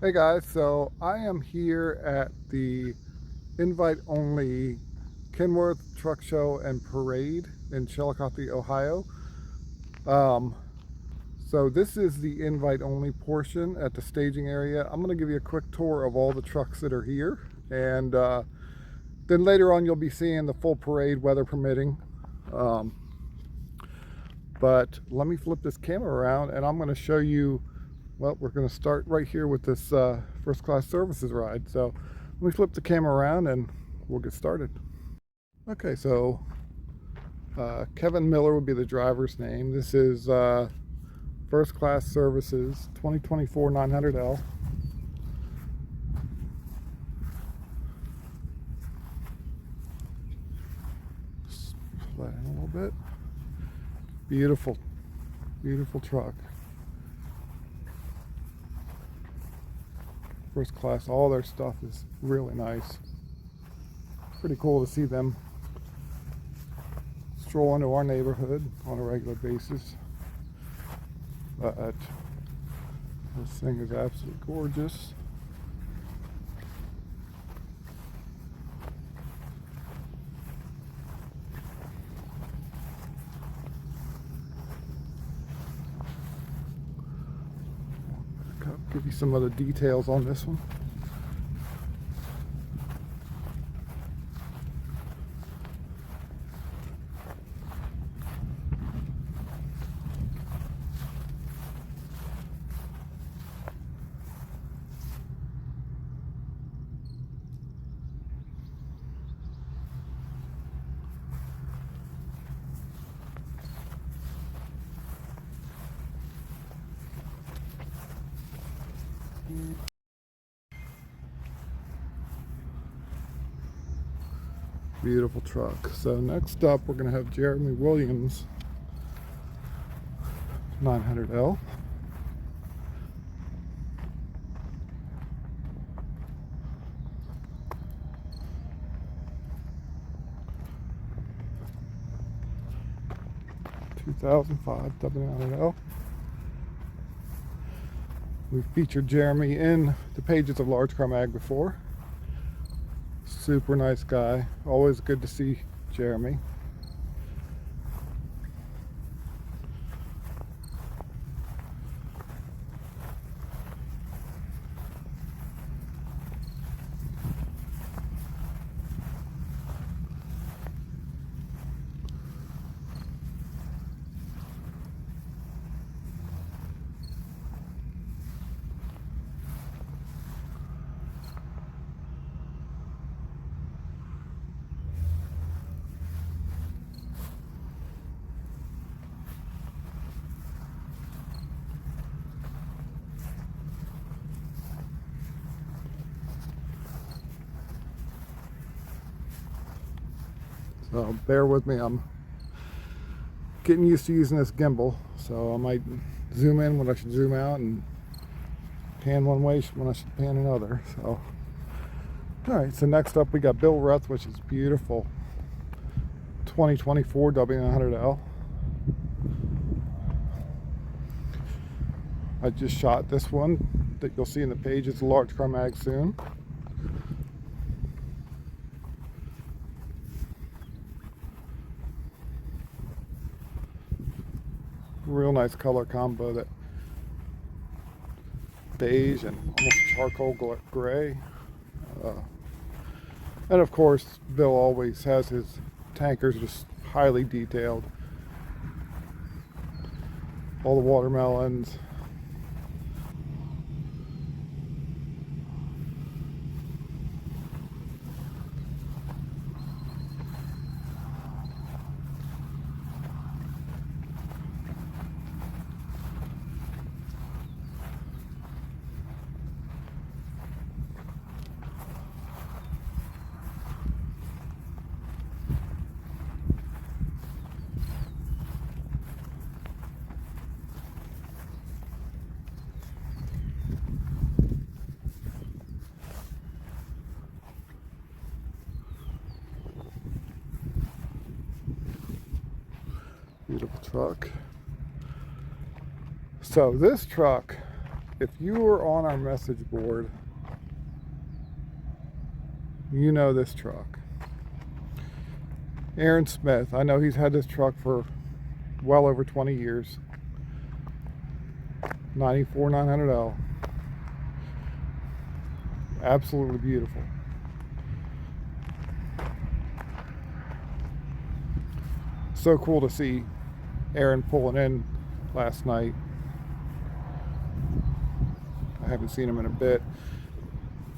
Hey guys, so I am here at the invite-only Kenworth Truck Show and Parade in Chilicothe, Ohio. Um, so this is the invite-only portion at the staging area. I'm going to give you a quick tour of all the trucks that are here, and then later on you'll be seeing the full parade, weather permitting. Um, but let me flip this camera around and I'm going to show you. Well, we're going to start right here with this first class services ride. So let me flip the camera around and we'll get started. Okay, so Kevin Miller would be the driver's name. This is first class services 2024 900L. Just play it a little bit. Beautiful, beautiful truck. First class, all their stuff is really nice. Pretty cool to see them stroll into our neighborhood on a regular basis. But this thing is absolutely gorgeous. I'll give you some other details on this one. Beautiful truck. So next up we're going to have Jeremy Williams 900L. W900L. We've featured Jeremy in the pages of Large Car Mag before. Super nice guy. Always good to see Jeremy. So bear with me, I'm getting used to using this gimbal, so I might zoom in when I should zoom out and pan one way when I should pan another. So alright, so next up we got Bill Ruth, which is beautiful 2024 W900L. I just shot this one that you'll see in the pages of Large Car Mag soon. Real nice color combo, that beige and almost charcoal gray. And of course, Bill always has his tankers just highly detailed. All the watermelons. Beautiful truck. So this truck if you were on our message board, you know this truck. Aaron Smith, I know he's had this truck for well over 20 years. 94 900L. Absolutely beautiful. So cool to see Aaron pulling in last night. I haven't seen him in a bit,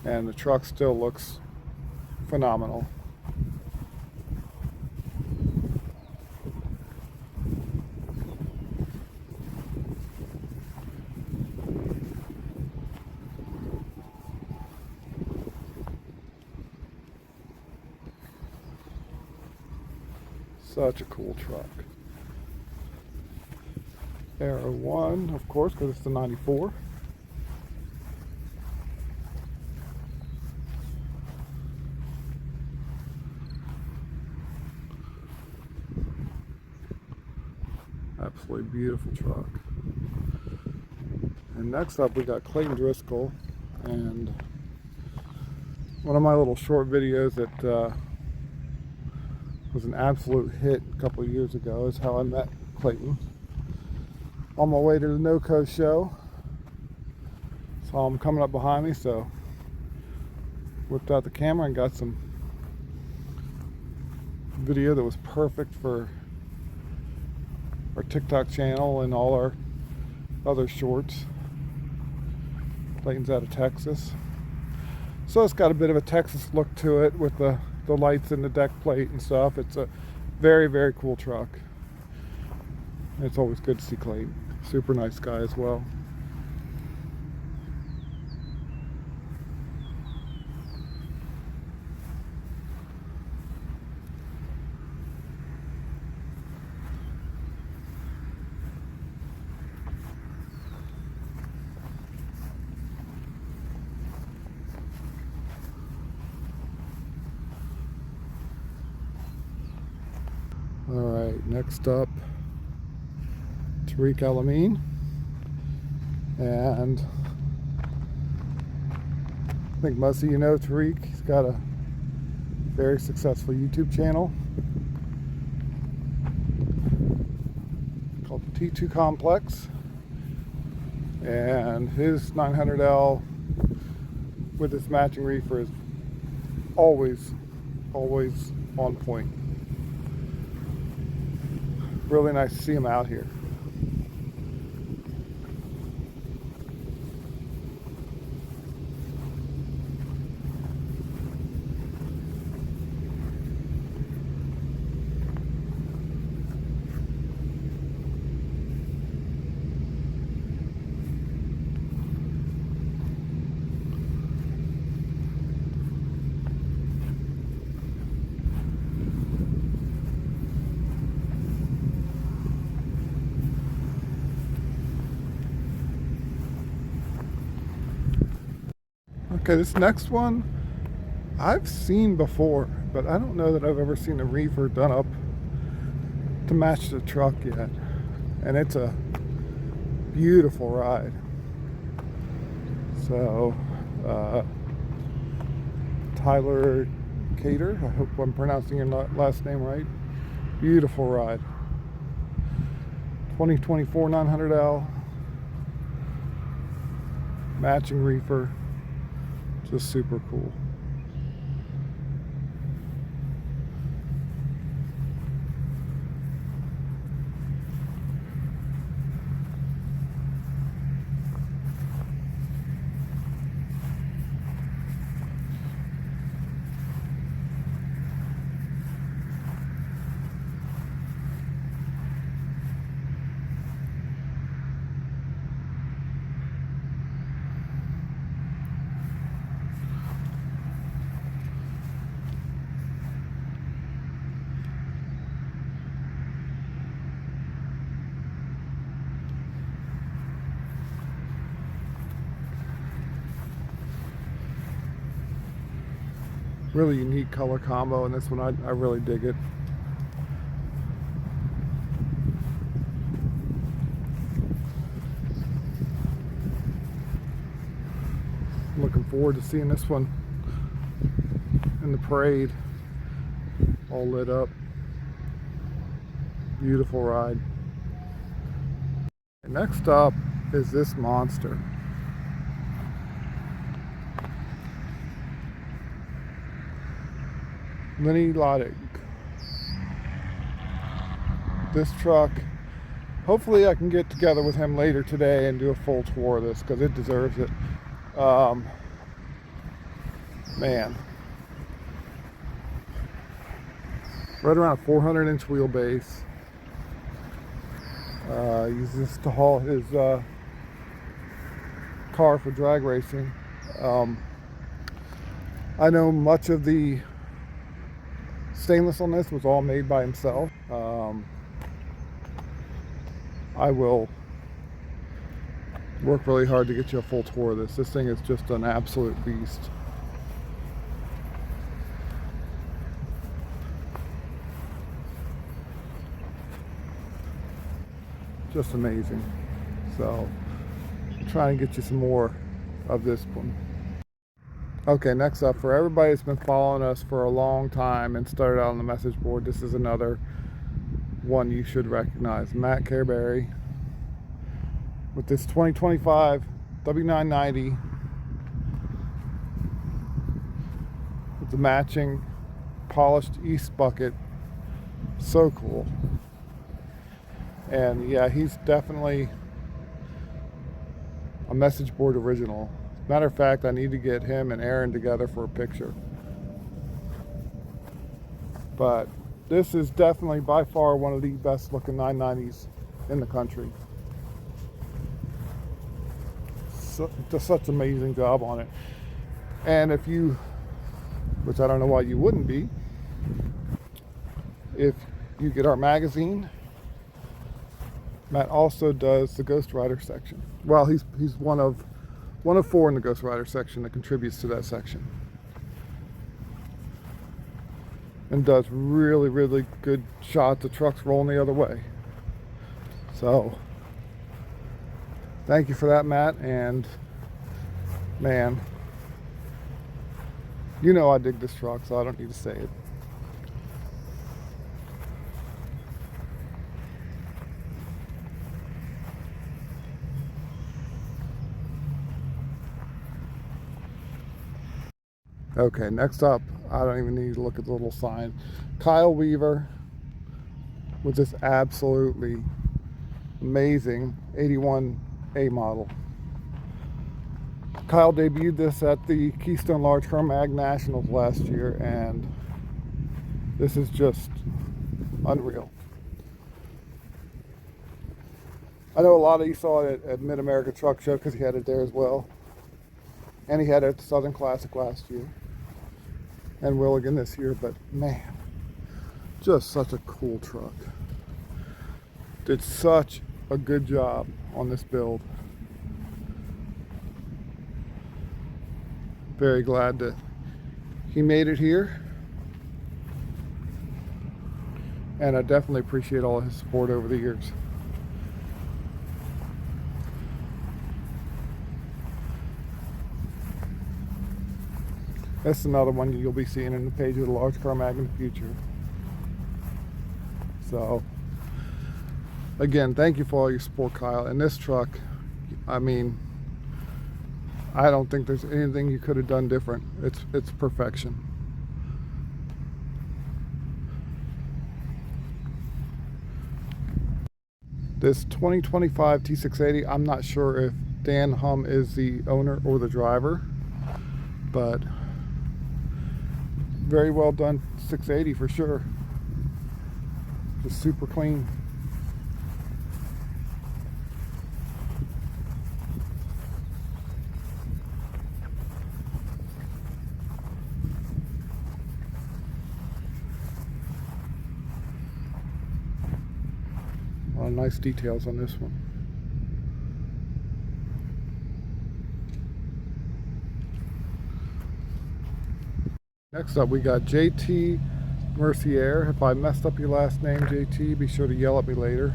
and the truck still looks phenomenal. Such a cool truck. Arrow 1, of course, because it's the 94. Absolutely beautiful truck. And next up we got Clayton Driscoll, and one of my little short videos that was an absolute hit a couple of years ago is how I met Clayton. On my way to the NoCo show, saw him coming up behind me, so whipped out the camera and got some video that was perfect for our TikTok channel and all our other shorts. Clayton's out of Texas, so it's got a bit of a Texas look to it with the lights and the deck plate and stuff. It's a very, very cool truck. It's always good to see Clayton. Super nice guy as well. All right, next up, Tariq Alameen, and I think most of you know Tariq. He's got a very successful YouTube channel called T2 Complex, and his 900L with its matching reefer is always on point. Really nice to see him out here. Okay, this next one I've seen before, but I don't know that I've ever seen a reefer done up to match the truck yet. And it's a beautiful ride. So, Tyler Cater, I hope I'm pronouncing your last name right. Beautiful ride. 2024 900L. Matching reefer. Just super cool. Really unique color combo, and this one I really dig it. Looking forward to seeing this one in the parade, all lit up. Beautiful ride. Next up is this monster. Miniload. This truck, hopefully I can get together with him later today and do a full tour of this because it deserves it. Man, right around a 400-inch wheelbase. Uses this to haul his car for drag racing. I know much of the stainless on this was all made by himself. I will work really hard to get you a full tour of this. This thing is just an absolute beast. Just amazing. So I'm trying to get you some more of this one. Okay, next up, for everybody that's been following us for a long time and started out on the message board, this is another one you should recognize. Matt Careberry with this 2025 W990 with the matching polished east bucket. So cool. And yeah, he's definitely a message board original. Matter of fact, I need to get him and Aaron together for a picture. But this is definitely by far one of the best looking 990s in the country. Does such an amazing job on it. And if you, which I don't know why you wouldn't be, if you get our magazine, Matt also does the Ghost Rider section. Well, he's one of 4 in the Ghost Rider section that contributes to that section. And does really, really good shots of trucks rolling the other way. So, thank you for that, Matt. And, man, you know I dig this truck, so I don't need to say it. Okay, next up, I don't even need to look at the little sign. Kyle Weaver with this absolutely amazing 81A model. Kyle debuted this at the Keystone Large Car Mag Nationals last year, and this is just unreal. I know a lot of you saw it at Mid-America Truck Show because he had it there as well. And he had it at the Southern Classic last year. And will again this year, but man, just such a cool truck. Did such a good job on this build. Very glad that he made it here. And I definitely appreciate all his support over the years. That's another one you'll be seeing in the page of the Large Car Mag in the future. So, again, thank you for all your support, Kyle. And this truck, I mean, I don't think there's anything you could have done different. It's perfection. This 2025 T680, I'm not sure if Dan Hum is the owner or the driver, but very well done 680 for sure. Just super clean. A lot of nice details on this one. Next up, we got JT Mercier. If I messed up your last name, JT, be sure to yell at me later.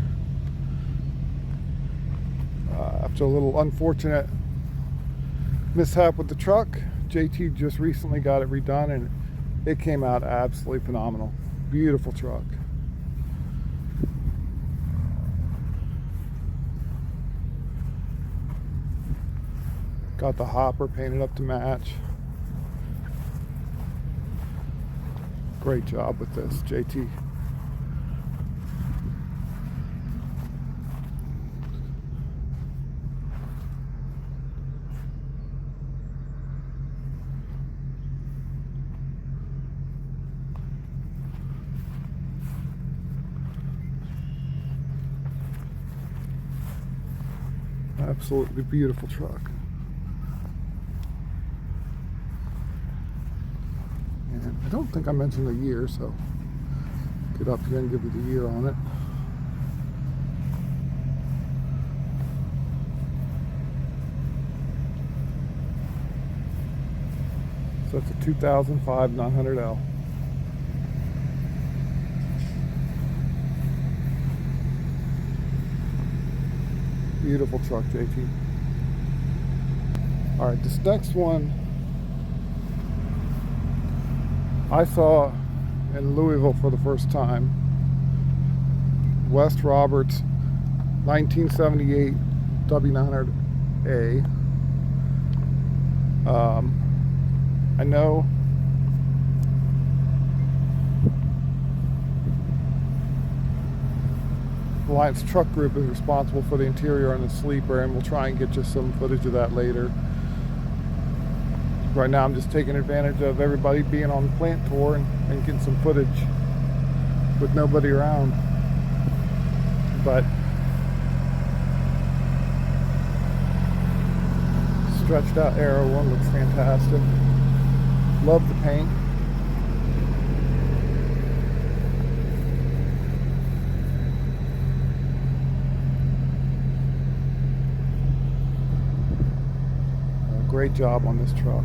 After a little unfortunate mishap with the truck. JT just recently got it redone and it came out absolutely phenomenal. Beautiful truck. Got the hopper painted up to match. Great job with this, JT. Absolutely beautiful truck. And I don't think I mentioned the year, so get up here and give you the year on it. So it's a 2005 900L. Beautiful truck, JT. All right, this next one I saw in Louisville for the first time. West Roberts 1978 W900A. I know Alliance Truck Group is responsible for the interior and the sleeper, and we'll try and get you some footage of that later. Right now I'm just taking advantage of everybody being on the plant tour and getting some footage with nobody around. But stretched out arrow one looks fantastic. Love the paint. Great job on this truck.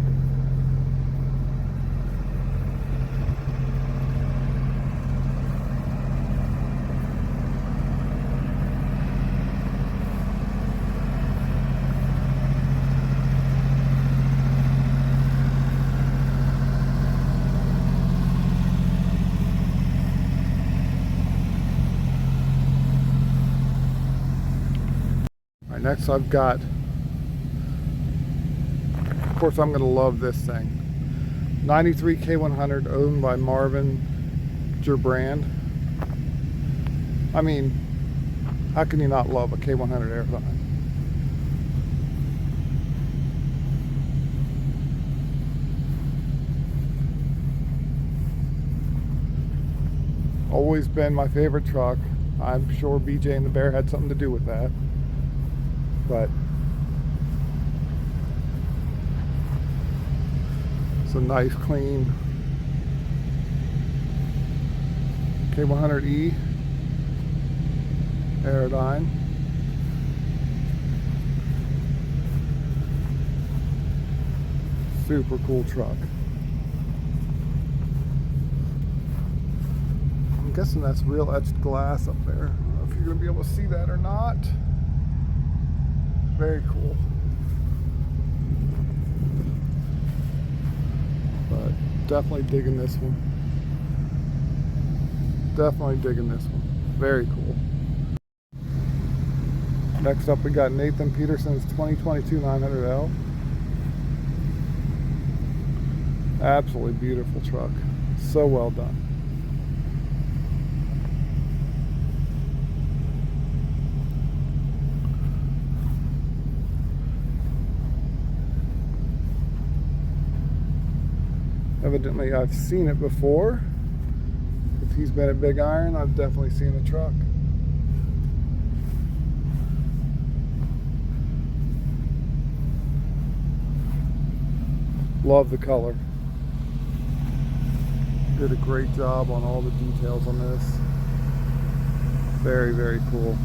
All right, next I've got, of course I'm going to love this thing. 93 K100 owned by Marvin Gerbrand. I mean, how can you not love a K100 airline? Always been my favorite truck. I'm sure BJ and the Bear had something to do with that. But it's a nice, clean K100E Aerodyne. Super cool truck. I'm guessing that's real etched glass up there. I don't know if you're going to be able to see that or not. Very cool. But definitely digging this one. Definitely digging this one. Very cool. Next up we got Nathan Peterson's 2022 900L. Absolutely beautiful truck. So well done. Evidently I've seen it before. If he's been at Big Iron, I've definitely seen the truck. Love the color. Did a great job on all the details on this. Very, very cool.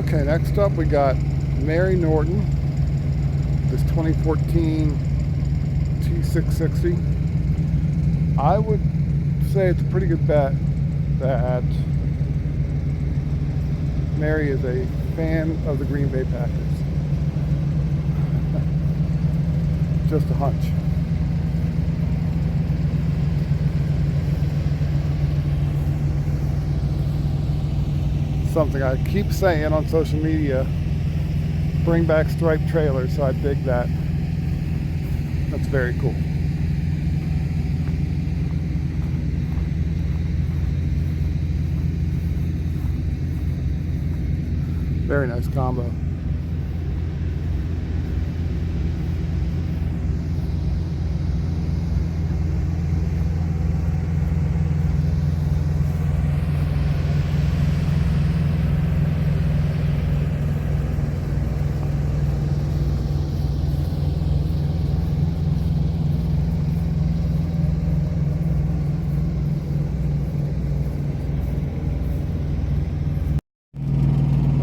Okay, next up we got Mary Norton, this 2014 T660. I would say it's a pretty good bet that Mary is a fan of the Green Bay Packers. Just a hunch. Something I keep saying on social media, bring back striped trailers, so I dig that. That's very cool. Very nice combo.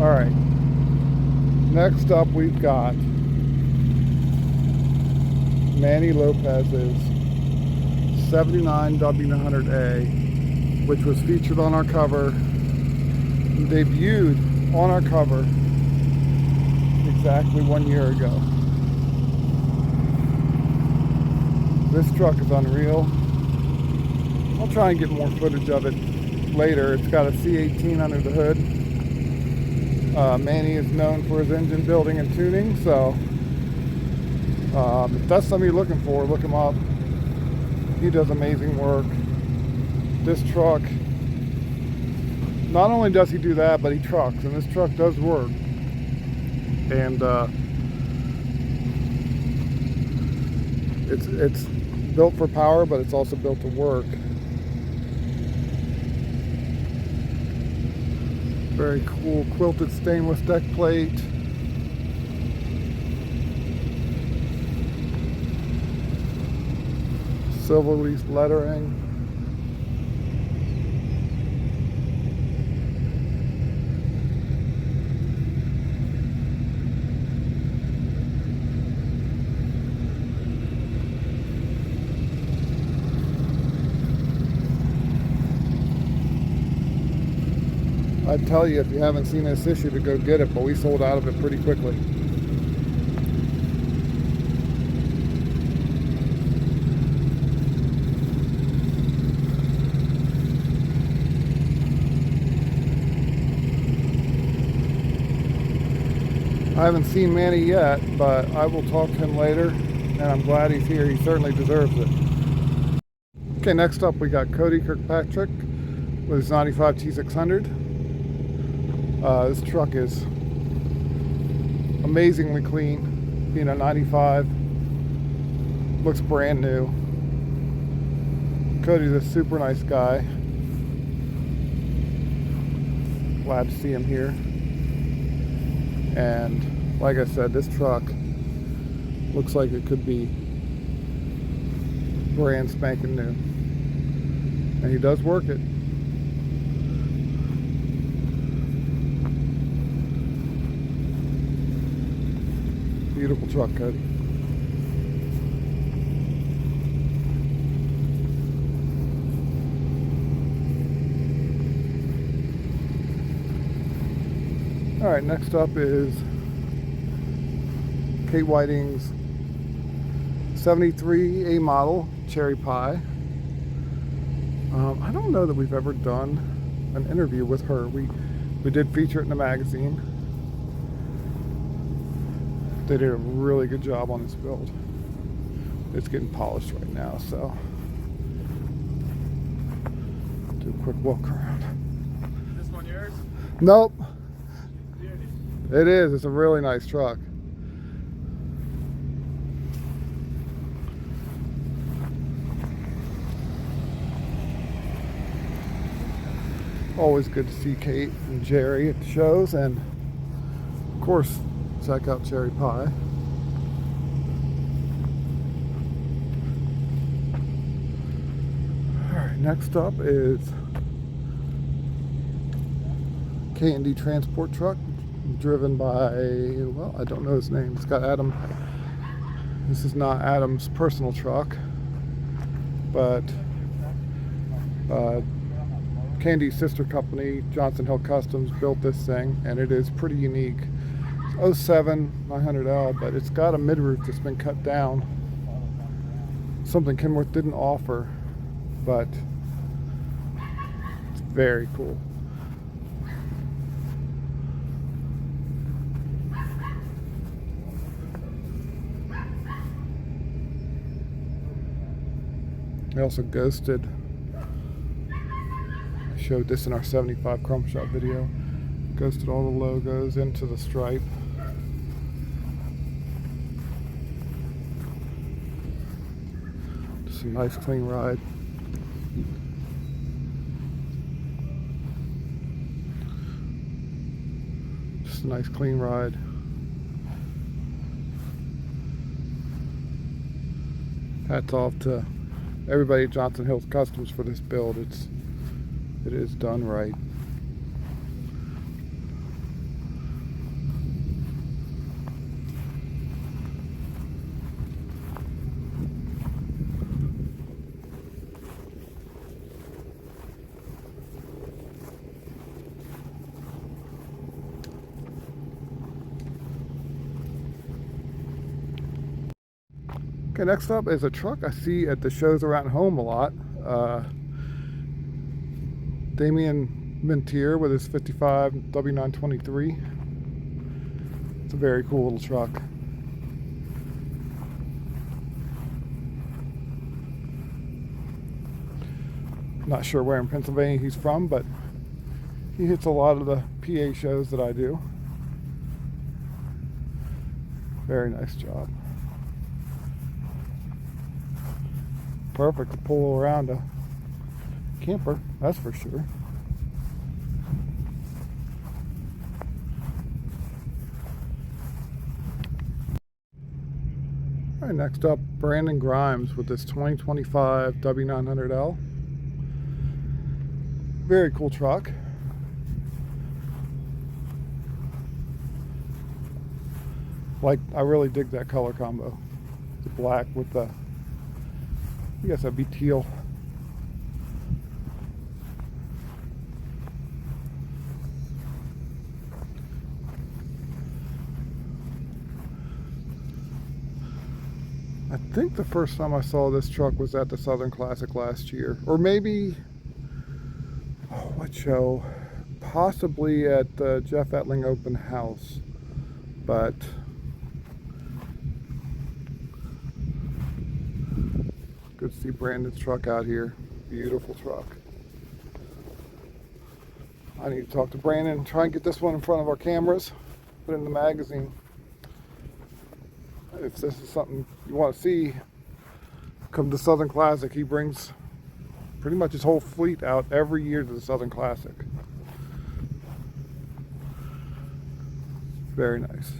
All right, next up we've got Manny Lopez's 79 W100A, which was featured on our cover, debuted on our cover exactly 1 year ago. This truck is unreal. I'll try and get more footage of it later. It's got a C18 under the hood. Manny is known for his engine building and tuning, so if that's something you're looking for, look him up. He does amazing work. This truck, not only does he do that, but he trucks, and this truck does work. And it's built for power, but it's also built to work. Very cool quilted stainless deck plate. Silver leaf lettering. I'd tell you, if you haven't seen this issue, to go get it, but we sold out of it pretty quickly. I haven't seen Manny yet, but I will talk to him later, and I'm glad he's here. He certainly deserves it. Okay, next up we got Cody Kirkpatrick with his 95 T600. This truck is amazingly clean, being a 95. Looks brand new. Cody's a super nice guy. Glad to see him here. And like I said, this truck looks like it could be brand spanking new. And he does work it. Beautiful truck, Cody. All right, next up is Kate Whiting's 73 A model Cherry Pie. I don't know that we've ever done an interview with her. We did feature it in the magazine. They did a really good job on this build. It's getting polished right now, so do a quick walk around. This one yours? Nope. Beauty. It is. It's a really nice truck. Always good to see Kate and Jerry at the shows, and of course check out Cherry Pie. Alright, next up is K&D transport truck, driven by, well, I don't know his name. It's got Adam. This is not Adam's personal truck, but Candy's sister company, Johnson Hill Customs, built this thing, and it is pretty unique. It's 07 900L, but it's got a mid-roof that's been cut down. Something Kenworth didn't offer, but it's very cool. I also ghosted. I showed this in our 75 Chrome Shop video. Ghosted all the logos into the stripe. Just a nice clean ride. Just a nice clean ride. Hats off to everybody at Johnson Hills Customs for this build. It is done right. Okay, next up is a truck I see at the shows around home a lot. Damian Mintier with his 55 W923. It's a very cool little truck. Not sure where in Pennsylvania he's from, but he hits a lot of the PA shows that I do. Very nice job. Perfect to pull around a camper, that's for sure. All right, next up, Brandon Grimes with this 2025 W900L. Very cool truck. I really dig that color combo. The black with the, I guess that'd be teal. I think the first time I saw this truck was at the Southern Classic last year, or maybe, what show? Possibly at the Jeff Etling Open House, but good to see Brandon's truck out here. Beautiful truck. I need to talk to Brandon and try and get this one in front of our cameras, put it in the magazine. If this is something you want to see, come to Southern Classic. He brings pretty much his whole fleet out every year to the Southern Classic. Very nice.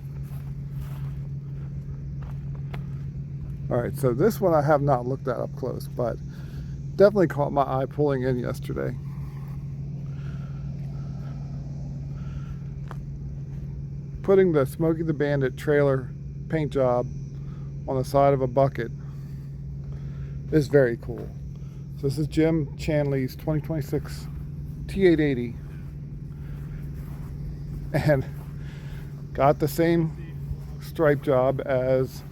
Alright, so this one I have not looked at up close, but definitely caught my eye pulling in yesterday. Putting the Smokey the Bandit trailer paint job on the side of a bucket is very cool. So this is Jim Chanley's 2026 T880, and got the same stripe job as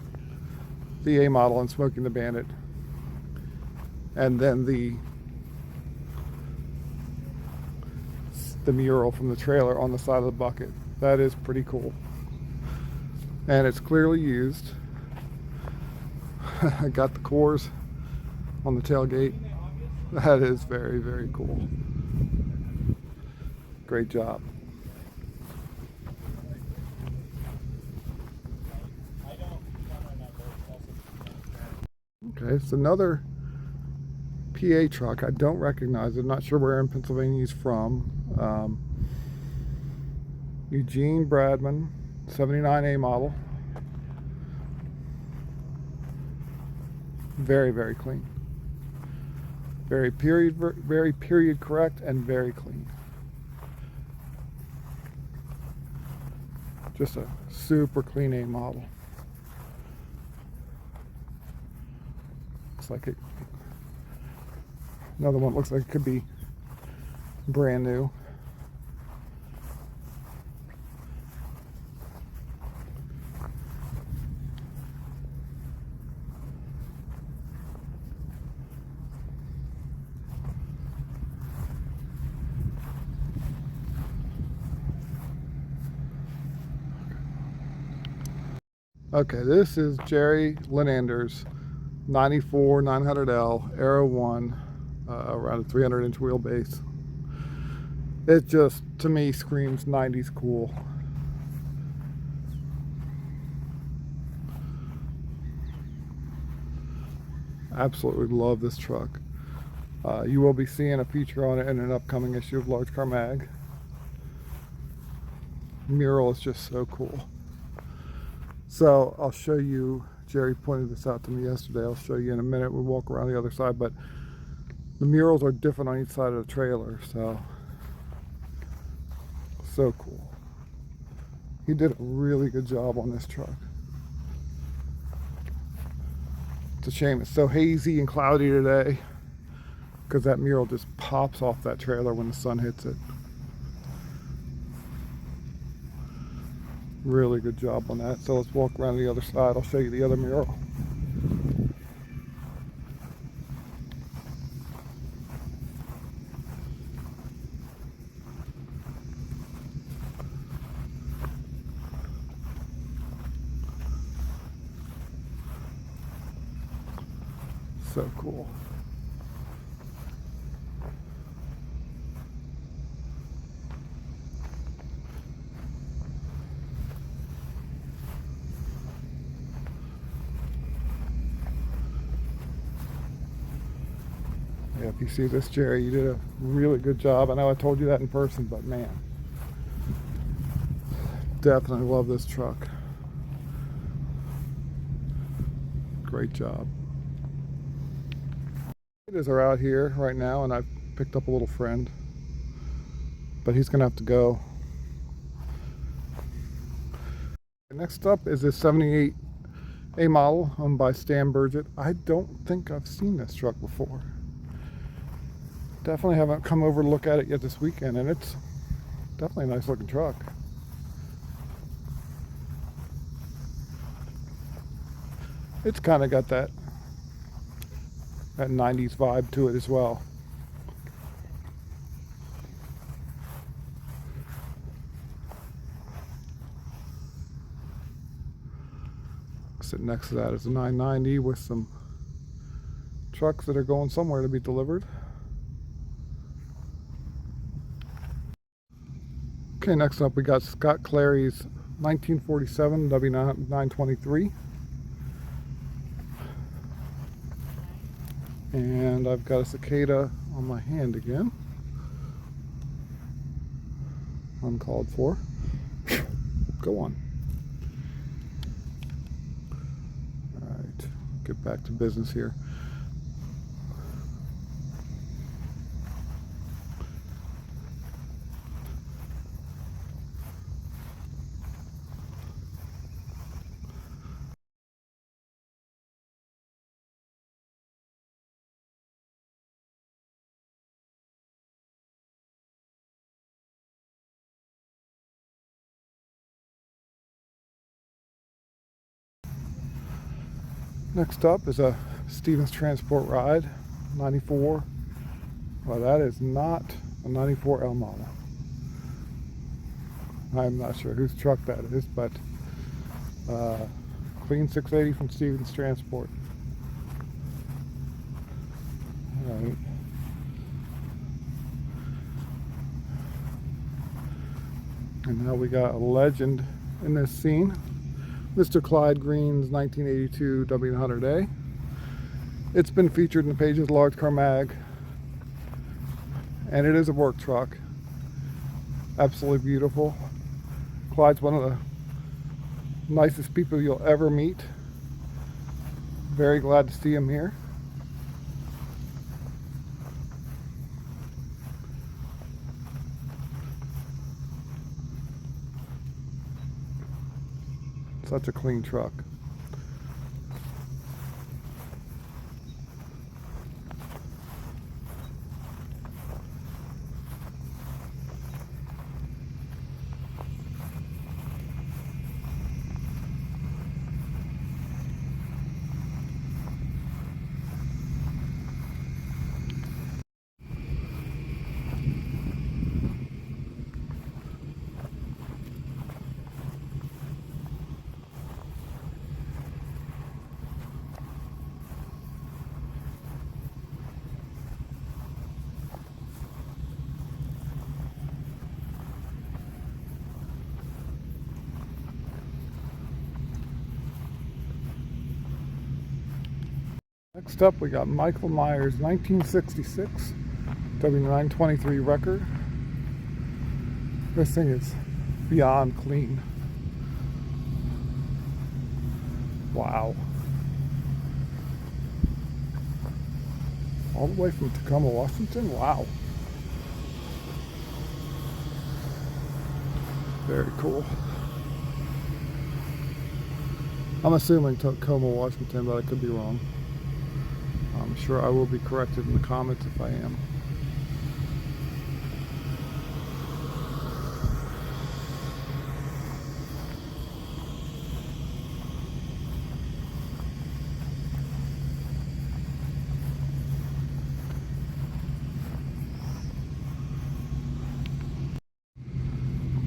the A model in Smoking the Bandit, and then the mural from the trailer on the side of the bucket. That is pretty cool, and it's clearly used. I got the cores on the tailgate. That is very, very cool. Great job. Okay, it's another PA truck. I don't recognize it. I'm not sure where in Pennsylvania he's from. Eugene Bradman, 79A model. Very, very clean. Very period correct and very clean. Just a super clean A model. Looks like it. Another one looks like it could be brand new. Okay, this is Jerry Linander's 94 900L Aero 1, around a 300-inch wheelbase. It just, to me, screams 90s cool. Absolutely love this truck. You will be seeing a feature on it in an upcoming issue of Large Car Mag. Mural is just so cool. So I'll show you, Jerry pointed this out to me yesterday, I'll show you in a minute. We'll walk around the other side, but the murals are different on each side of the trailer, so cool. He did a really good job on this truck. It's a shame it's so hazy and cloudy today, because that mural just pops off that trailer when the sun hits it. Really good job on that. So let's walk around the other side. I'll show you the other mural. So cool. Yeah, if you see this, Jerry, you did a really good job. I know I told you that in person, but man, definitely love this truck. Great job. Gators are out here right now, and I've picked up a little friend, but he's gonna have to go. Next up is this 78 A model owned by Stan Burgett. I don't think I've seen this truck before. Definitely haven't come over to look at it yet this weekend, and it's definitely a nice looking truck. It's kind of got that 90s vibe to it as well. Sitting next to that is a 990 with some trucks that are going somewhere to be delivered. Okay, next up we got Scott Clary's 1947 W923. And I've got a cicada on my hand again. Uncalled for. Go on. Alright, get back to business here. Next up is a Stevens Transport Ride 94. Well, that is not a 94L model. I'm not sure whose truck that is, but clean 680 from Stevens Transport. All right. And now we got a legend in this scene. Mr. Clyde Green's 1982 W100A. It's been featured in the pages of Large Car Mag, and it is a work truck. Absolutely beautiful. Clyde's one of the nicest people you'll ever meet. Very glad to see him here. Such a clean truck. Next up, we got Michael Myers' 1966 W923 record. This thing is beyond clean. Wow. All the way from Tacoma, Washington? Wow. Very cool. I'm assuming Tacoma, Washington, but I could be wrong. I'm sure I will be corrected in the comments if I am.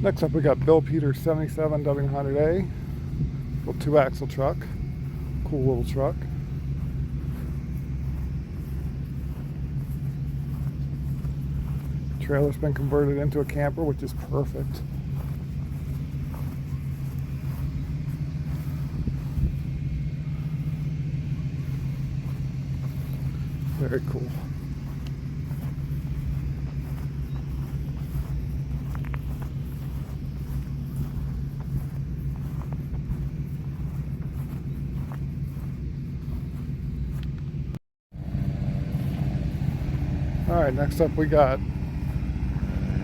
Next up, we got Bill Peters' 77 W100A, little 2-axle truck, cool little truck. Trailer's been converted into a camper, which is perfect. Very cool. All right, next up we got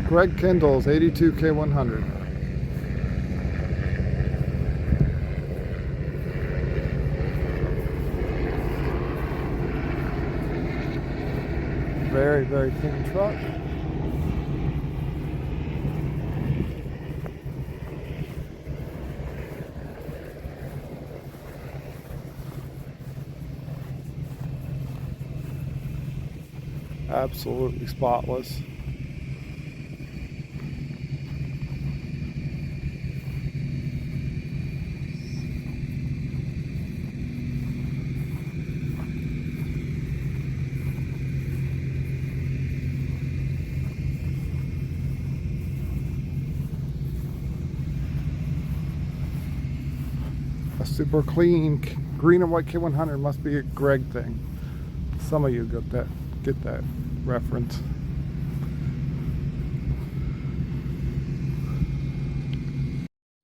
Greg Kendall's 82 K100. Very, very clean truck. Absolutely spotless. A super clean green and white K100 must be a Greg thing. Some of you get that reference.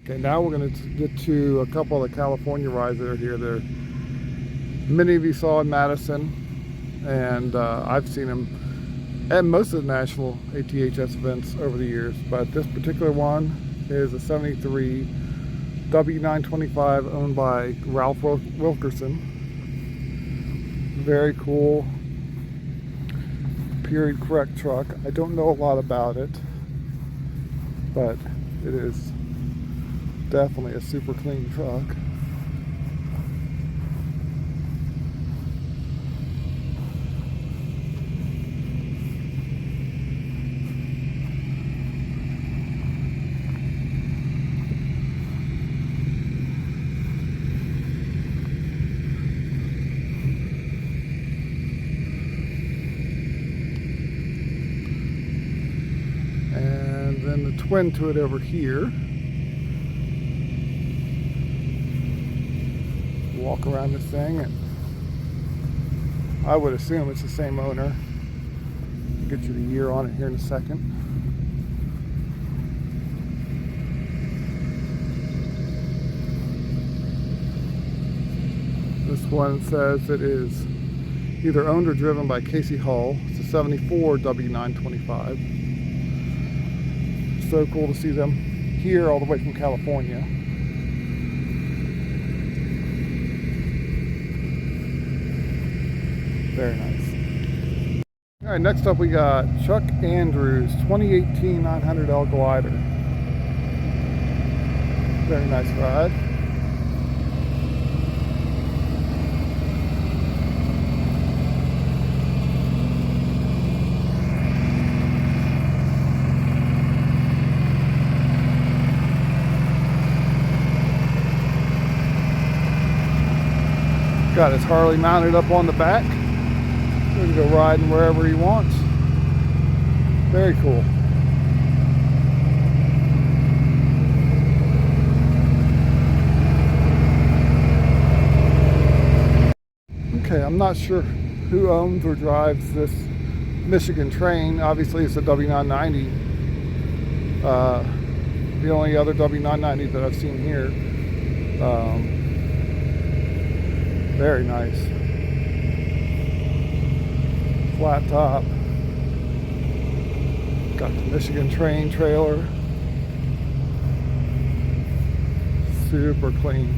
Okay, now we're going to get to a couple of the California rides that are here. Many of you saw in Madison, and I've seen them at most of the national ATHS events over the years, but this particular one is a 73 W925 owned by Ralph Wilkerson. Very cool, period correct truck. I don't know a lot about it, but it is definitely a super clean truck. Then the twin to it over here. Walk around this thing, and I would assume it's the same owner. I'll get you the year on it here in a second. This one says it is either owned or driven by Cody Hall. It's a 74 W925. So cool to see them here all the way from California. Very nice. All right, next up we got Chuck Andrews 2018 900L glider. Very nice ride. Got his Harley mounted up on the back. He can go riding wherever he wants. Very cool. Okay, I'm not sure who owns or drives this Michigan train. Obviously it's a W990. The only other W990 that I've seen here. Very nice. Flat top. Got the Michigan train trailer. Super clean.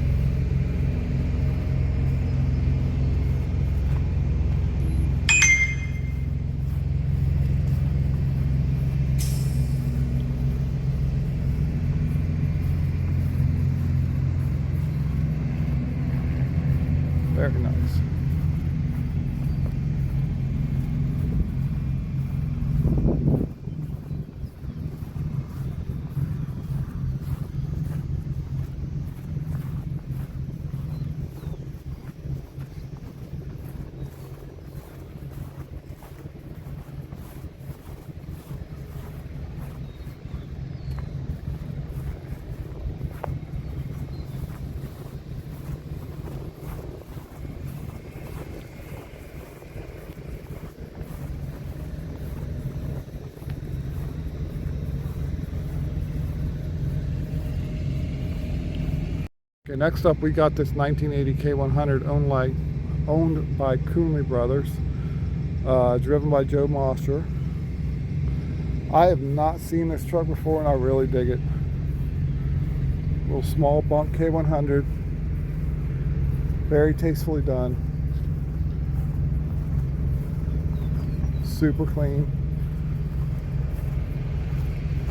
Very nice. Okay, next up we got this 1980 K100 owned by Kumi Brothers, driven by Joe Mercier. I have not seen this truck before and I really dig it. Little small bunk K100, very tastefully done, super clean.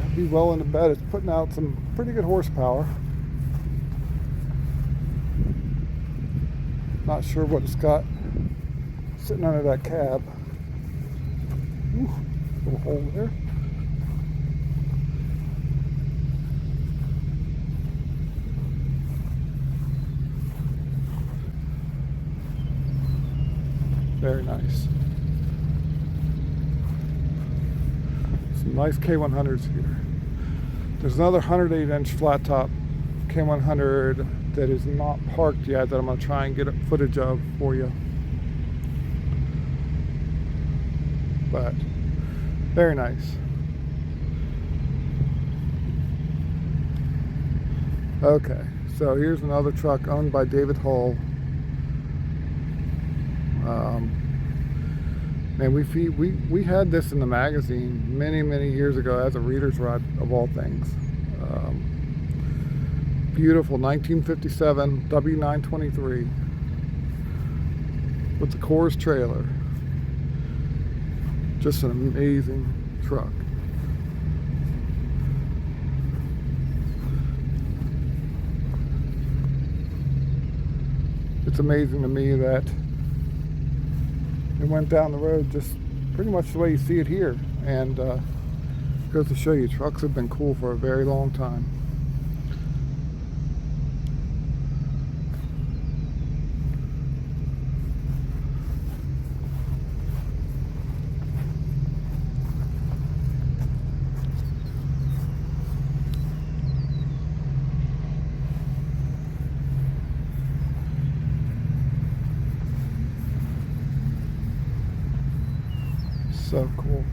I'd be well into bed. It's putting out some pretty good horsepower. Not sure what it's got sitting under that cab. Ooh, little hole there. Very nice. Some nice K100s here. There's another 108-inch flat top K100 that is not parked yet that I'm going to try and get footage of for you. But very nice. Okay, so here's another truck owned by David Hall. And we had this in the magazine many years ago as a reader's ride of all things. Beautiful 1957 W923 with the Coors trailer. Just an amazing truck. It's amazing to me that it went down the road just pretty much the way you see it here, and goes to show you trucks have been cool for a very long time. So cool.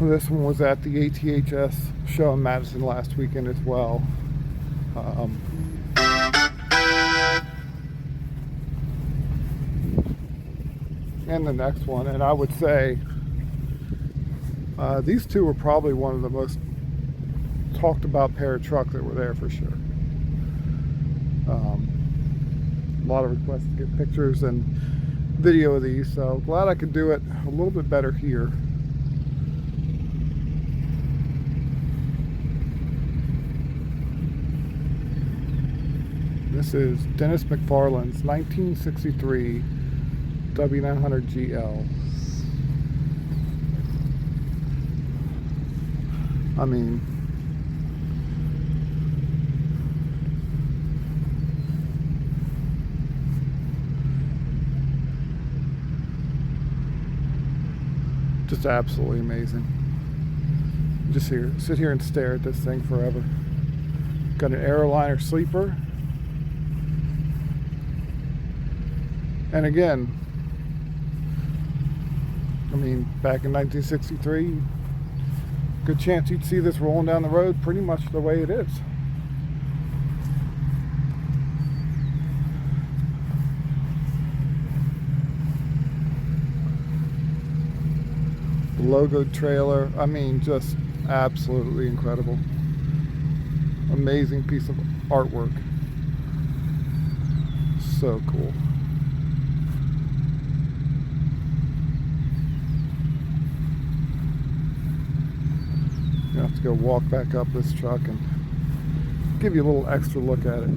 This one was at the ATHS show in Madison last weekend as well. and the next one. And I would say these two were probably one of the most talked about pair of trucks that were there for sure. A lot of requests to get pictures and video of these, so glad I could do it a little bit better here. This is Dennis McFarland's 1963 W900 GL. I mean, just absolutely amazing. Just sit here and stare at this thing forever. Got an Aeroliner sleeper. And again, I mean, back in 1963, good chance you'd see this rolling down the road pretty much the way it is. The logoed trailer, I mean, just absolutely incredible. Amazing piece of artwork. So cool. You have to go walk back up this truck and give you a little extra look at it.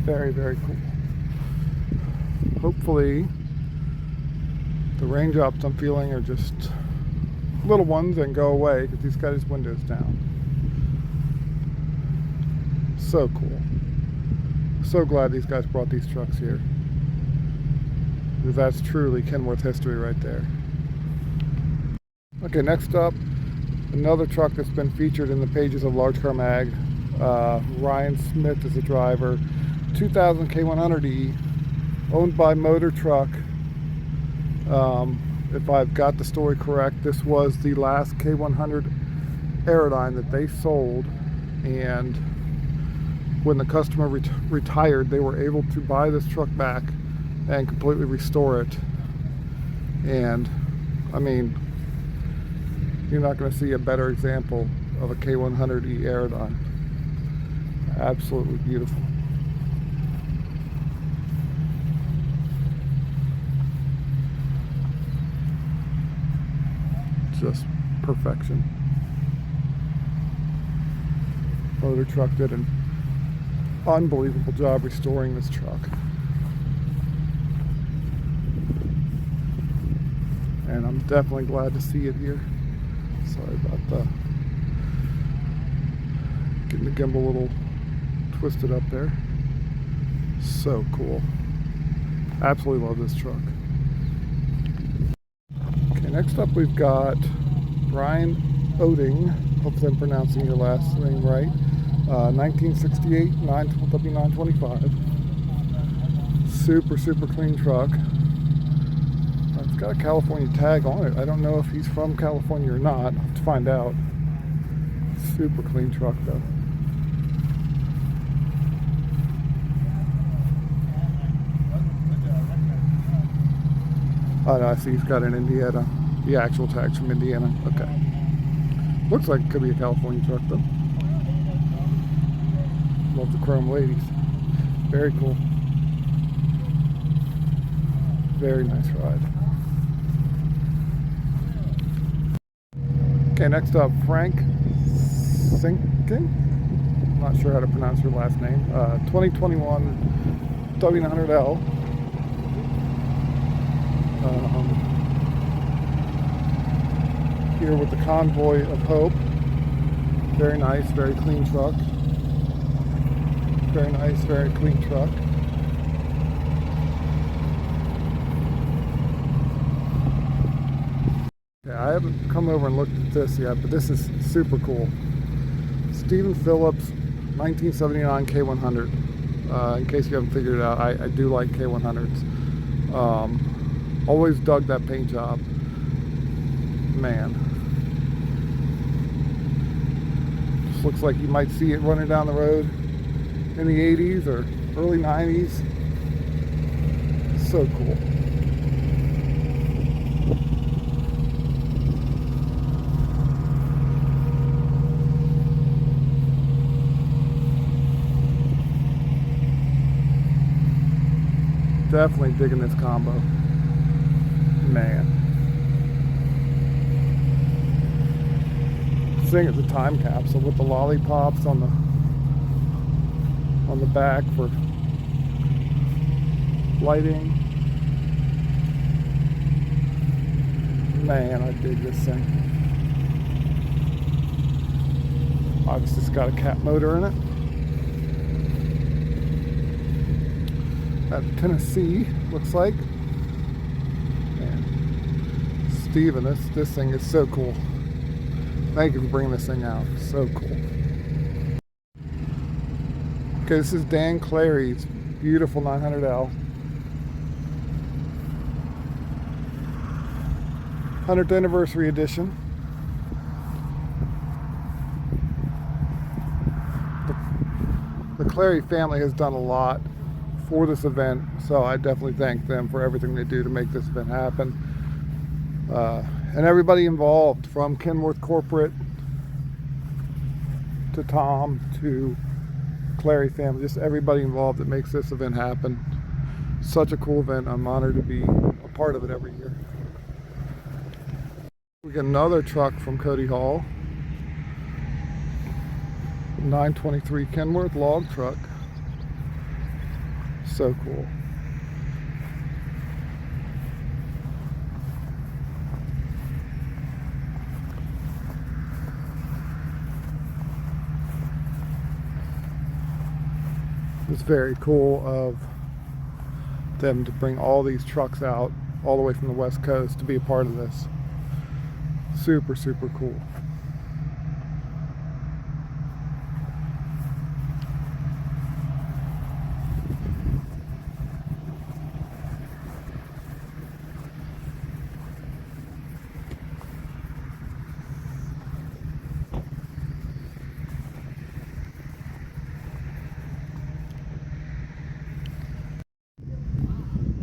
Very, very cool. Hopefully the raindrops I'm feeling are just little ones and go away, because he's got his windows down. So cool. So glad these guys brought these trucks here, because that's truly Kenworth history right there. Okay, next up, another truck that's been featured in the pages of Large Car Mag. Ryan Smith is the driver. 2000 K100E, owned by Motor Truck. If I've got the story correct, this was the last K100 Aerodyne that they sold, and when the customer retired, they were able to buy this truck back and completely restore it. And I mean, you're not going to see a better example of a K100E Aerodyne. Absolutely beautiful. Just perfection. Motor Truck did an unbelievable job restoring this truck. And I'm definitely glad to see it here. Sorry about the getting the gimbal a little twisted up there. So cool. Absolutely love this truck. Next up, we've got Brian Oding. Hopefully I'm pronouncing your last name right. 1968 W925. Super, super clean truck. It's got a California tag on it. I don't know if he's from California or not. I'll have to find out. Super clean truck though. Oh no, I see he's got an Indiana. The actual tag's from Indiana. Okay. Looks like it could be a California truck though. Love the chrome ladies. Very cool. Very nice ride. Okay, next up, Frank Sinkin. I'm not sure how to pronounce your last name. 2021 W900L. Here with the Convoy of Hope. Very nice, very clean truck. Very nice, very clean truck. I haven't come over and looked at this yet, but this is super cool. Stephen Phillips 1979 K100. In case you haven't figured it out, I do like K100s. Always dug that paint job. Man. Just looks like you might see it running down the road in the 80s or early 90s. So cool. Definitely digging this combo. Man. This thing is a time capsule with the lollipops on the back for lighting. Man, I dig this thing. Obviously it's got a cat motor in it. That Tennessee looks like. Man. Steven, this thing is so cool. Thank you for bringing this thing out. So cool. Okay, this is Dan Clary's beautiful 900L. 100th anniversary edition. The Clary family has done a lot for this event, so I definitely thank them for everything they do to make this event happen. And everybody involved, from Kenworth Corporate to Tom to Clary family, just everybody involved that makes this event happen. Such a cool event. I'm honored to be a part of it every year. We got another truck from Cody Hall. 923 Kenworth log truck. So cool. It's very cool of them to bring all these trucks out all the way from the West Coast to be a part of this. Super, super cool.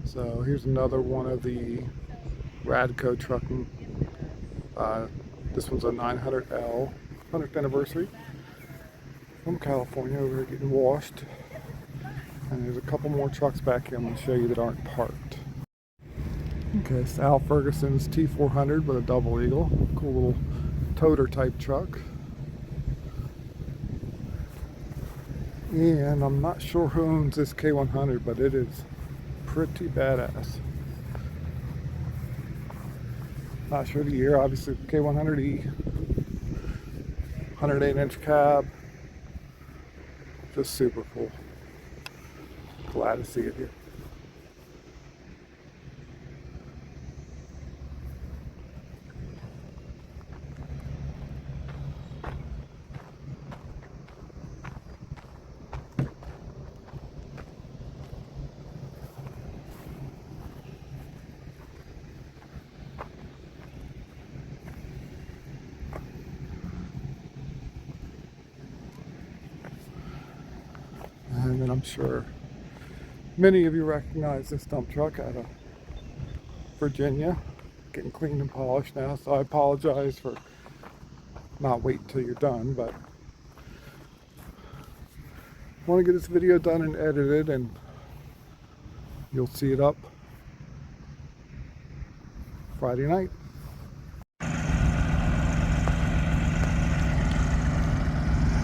So here's another one of the Radco Trucking. This one's a 900L, 100th anniversary, from California, over here getting washed. And there's a couple more trucks back here I'm going to show you that aren't parked. Okay, it's Al Ferguson's T400 with a double eagle. Cool little toter type truck. And I'm not sure who owns this K100, but it is pretty badass. Not sure the year, obviously K100E. 108-inch cab. Just super cool. Glad to see it here. And then I'm sure many of you recognize this dump truck out of Virginia. Getting cleaned and polished now, so I apologize for not waiting till you're done, but I want to get this video done and edited, and you'll see it up Friday night.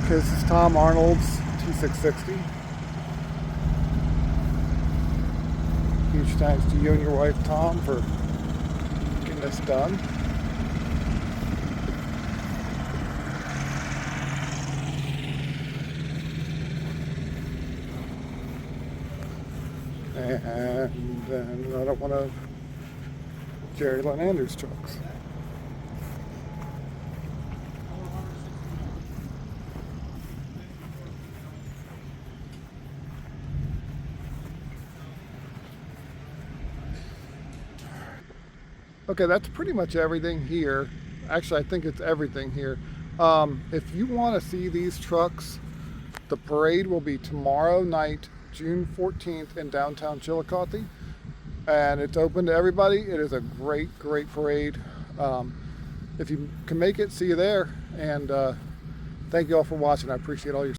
Okay, this is Tom Arnold's T660. Huge thanks to you and your wife, Tom, for getting this done. And then another one of Jerry Lynn Andrews' trucks. Okay, that's pretty much everything here. Actually, I think it's everything here. If you want to see these trucks, the parade will be tomorrow night, June 14th in downtown Chilicothe. And it's open to everybody. It is a great parade. If you can make it, see you there. And thank you all for watching. I appreciate all your